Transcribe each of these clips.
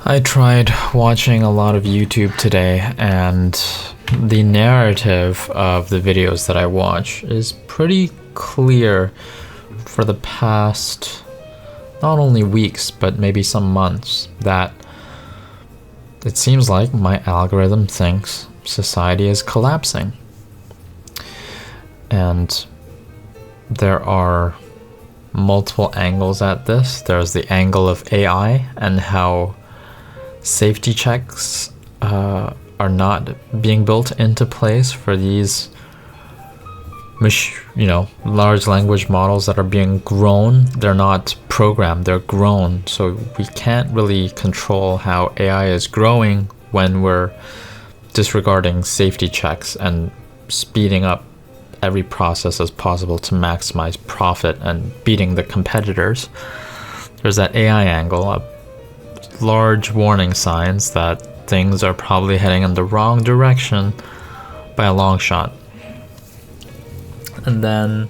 I tried watching a lot of YouTube today, and the narrative of the videos that I watch is pretty clear for the past not only weeks, but maybe some months, that it seems like my algorithm thinks society is collapsing. And there are multiple angles at this. There's the angle of AI and how safety checks are not being built into place for these large language models that are being grown. They're not programmed, they're grown. So we can't really control how AI is growing when we're disregarding safety checks and speeding up every process as possible to maximize profit and beating the competitors. There's that AI angle, large warning signs that things are probably heading in the wrong direction by a long shot. And then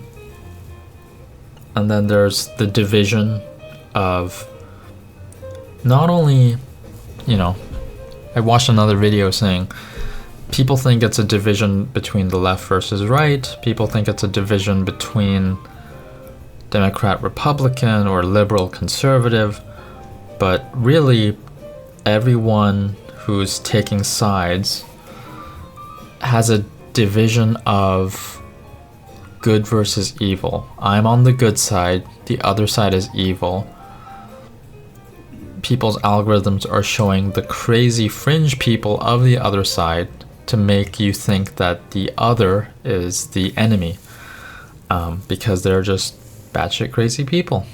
there's the division of not only, I watched another video saying people think it's a division between the left versus right. People think it's a division between Democrat, Republican, or liberal, conservative. But really, everyone who's taking sides has a division of good versus evil. I'm on the good side, the other side is evil. People's algorithms are showing the crazy fringe people of the other side to make you think that the other is the enemy, because they're just batshit crazy people.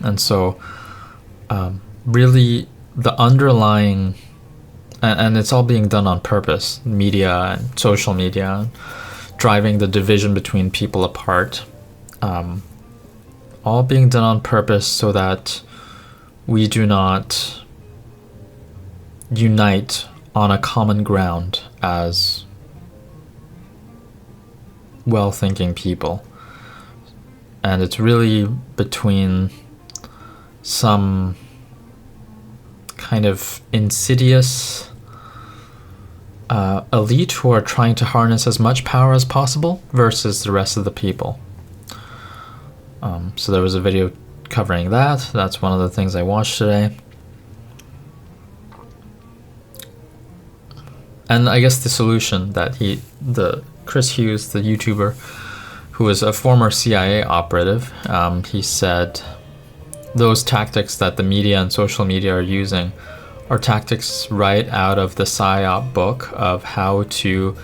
And so really the underlying, and it's all being done on purpose, media and social media, driving the division between people apart, all being done on purpose so that we do not unite on a common ground as well-thinking people. And it's really between some kind of insidious elite who are trying to harness as much power as possible versus the rest of the people. So there was a video covering that. That's one of the things I watched today. And I guess the solution that Chris Hughes, the YouTuber, who is a former CIA operative, he said those tactics that the media and social media are using are tactics right out of the PSYOP book of how to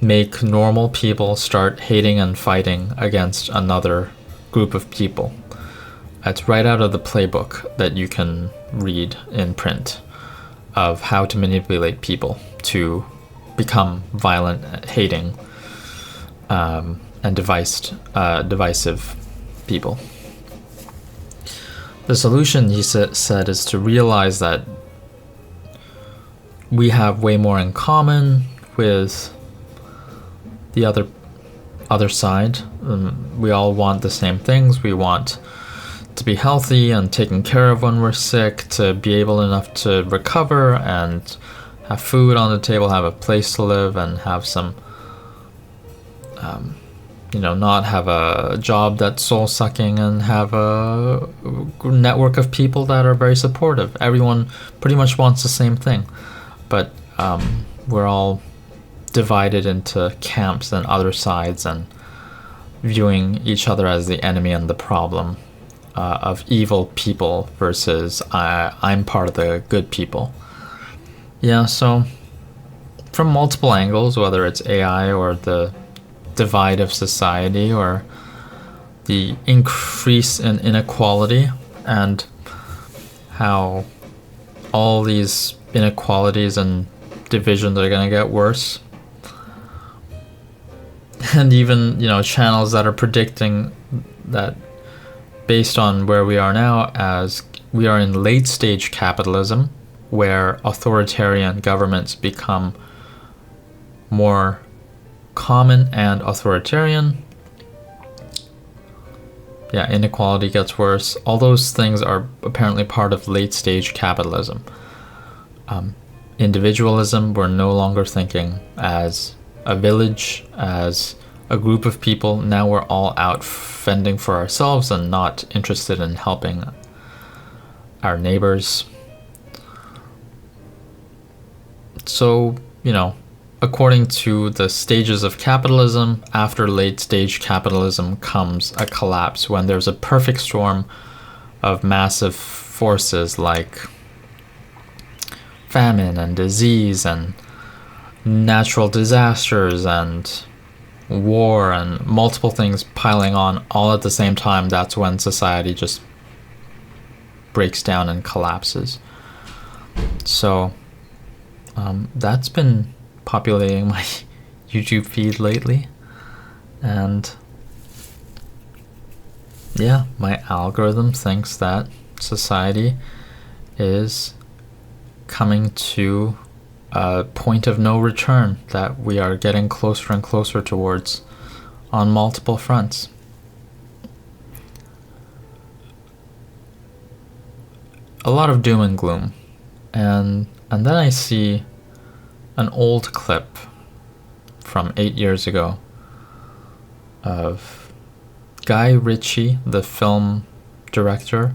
make normal people start hating and fighting against another group of people. It's right out of the playbook that you can read in print of how to manipulate people to become violent, hating, and divisive people. The solution, he said, is to realize that we have way more in common with the other side. We all want the same things. We want to be healthy and taken care of when we're sick, to be able enough to recover and have food on the table, have a place to live, and have some, not have a job that's soul-sucking, and have a network of people that are very supportive. Everyone pretty much wants the same thing, but we're all divided into camps and other sides and viewing each other as the enemy and the problem. Of evil people versus I'm part of the good people. Yeah, so from multiple angles, whether it's AI or the divide of society or the increase in inequality and how all these inequalities and divisions are going to get worse. And even, channels that are predicting that based on where we are now, as we are in late stage capitalism, where authoritarian governments become more common and authoritarian, Yeah, inequality gets worse. All those things are apparently part of late stage capitalism. Individualism, we're no longer thinking as a village, as a group of people. Now we're all out fending for ourselves and not interested in helping our neighbors. So, according to the stages of capitalism, after late stage capitalism comes a collapse when there's a perfect storm of massive forces like famine and disease and natural disasters and war and multiple things piling on all at the same time. That's when society just breaks down and collapses. So that's been populating my YouTube feed lately, and yeah, my algorithm thinks that society is coming to a point of no return that we are getting closer and closer towards on multiple fronts. A lot of doom and gloom, and then I see an old clip from 8 years ago of Guy Ritchie, the film director,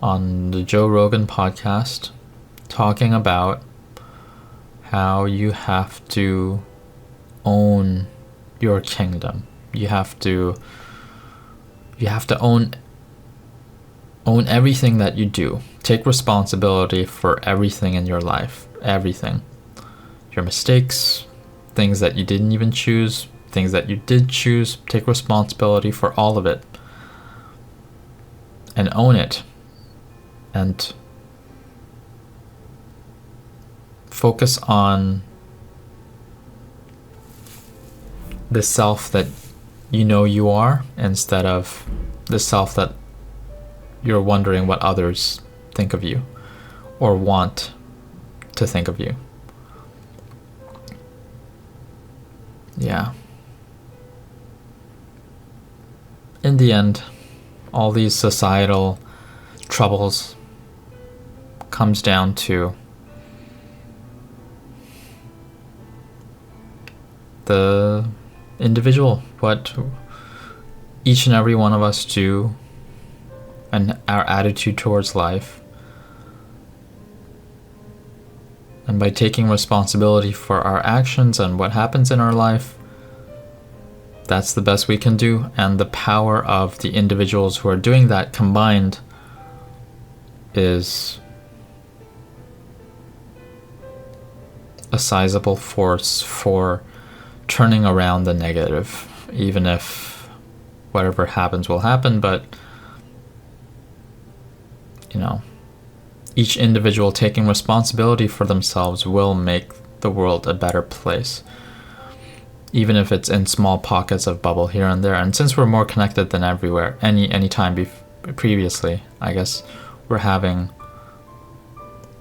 on the Joe Rogan podcast, talking about how you have to own your kingdom. You have to own everything that you do. Take responsibility for everything in your life. Everything. Your mistakes, things that you didn't even choose, things that you did choose. Take responsibility for all of it. And own it. And focus on the self that you are, instead of the self that you're wondering what others think of you or want to think of you. Yeah. In the end, all these societal troubles comes down to the individual, what each and every one of us do, and our attitude towards life. And by taking responsibility for our actions and what happens in our life, that's the best we can do. And the power of the individuals who are doing that combined is a sizable force for turning around the negative, even if whatever happens will happen. But each individual taking responsibility for themselves will make the world a better place, even if it's in small pockets of bubble here and there. And since we're more connected than everywhere, any time previously, I guess we're having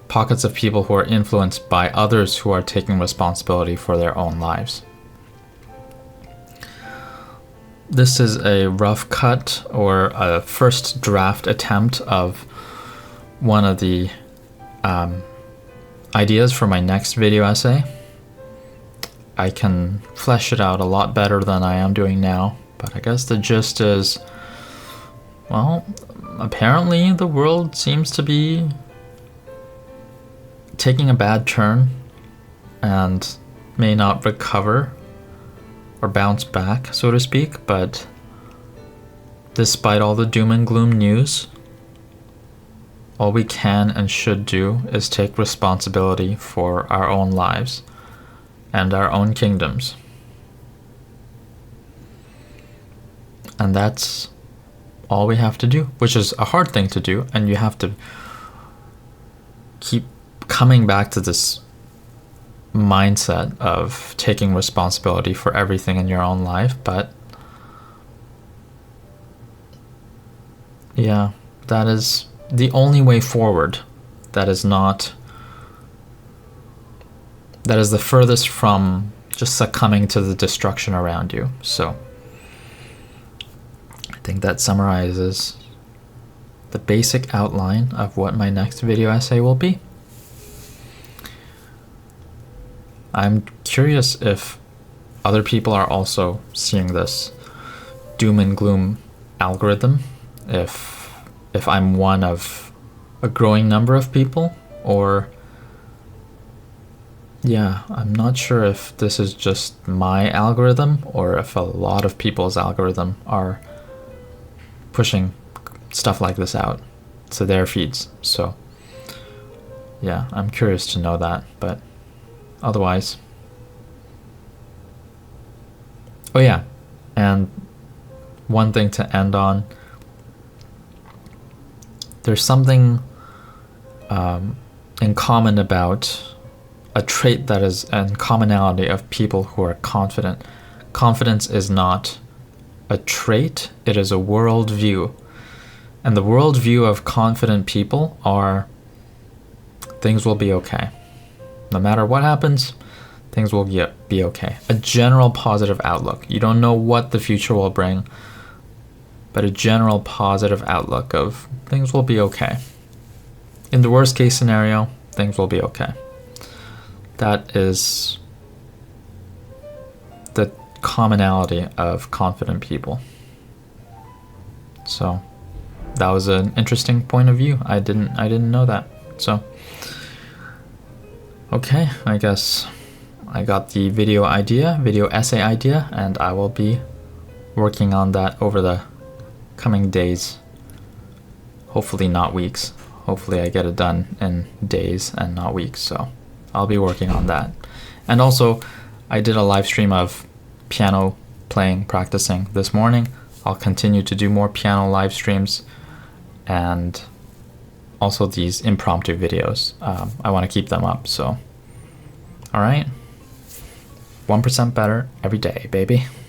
pockets of people who are influenced by others who are taking responsibility for their own lives. This is a rough cut or a first draft attempt of one of the ideas for my next video essay. I can flesh it out a lot better than I am doing now, but I guess the gist is, well, apparently the world seems to be taking a bad turn and may not recover or bounce back, so to speak. But despite all the doom and gloom news, all we can and should do is take responsibility for our own lives and our own kingdoms. And that's all we have to do, which is a hard thing to do, and you have to keep coming back to this mindset of taking responsibility for everything in your own life. But yeah, that is the only way forward. That is the furthest from just succumbing to the destruction around you. So I think that summarizes the basic outline of what my next video essay will be. I'm curious if other people are also seeing this doom and gloom algorithm, if I'm one of a growing number of people, or yeah, I'm not sure if this is just my algorithm or if a lot of people's algorithm are pushing stuff like this out to their feeds. So yeah, I'm curious to know that, but otherwise. Oh yeah, and one thing to end on, there's something in common about a trait that is in commonality of people who are confident. Confidence is not a trait, it is a worldview. And the worldview of confident people are things will be okay. No matter what happens, things will be okay. A general positive outlook. You don't know what the future will bring, but a general positive outlook of things will be okay. In the worst case scenario, things will be okay. That is the commonality of confident people. So that was an interesting point of view. I didn't know that. So okay, I guess I got the video essay idea, and I will be working on that over the coming days. Hopefully not weeks. Hopefully I get it done in days and not weeks, so I'll be working on that. And also, I did a live stream of piano playing, practicing this morning. I'll continue to do more piano live streams, and also these impromptu videos. I want to keep them up, so. Alright. 1% better every day, baby.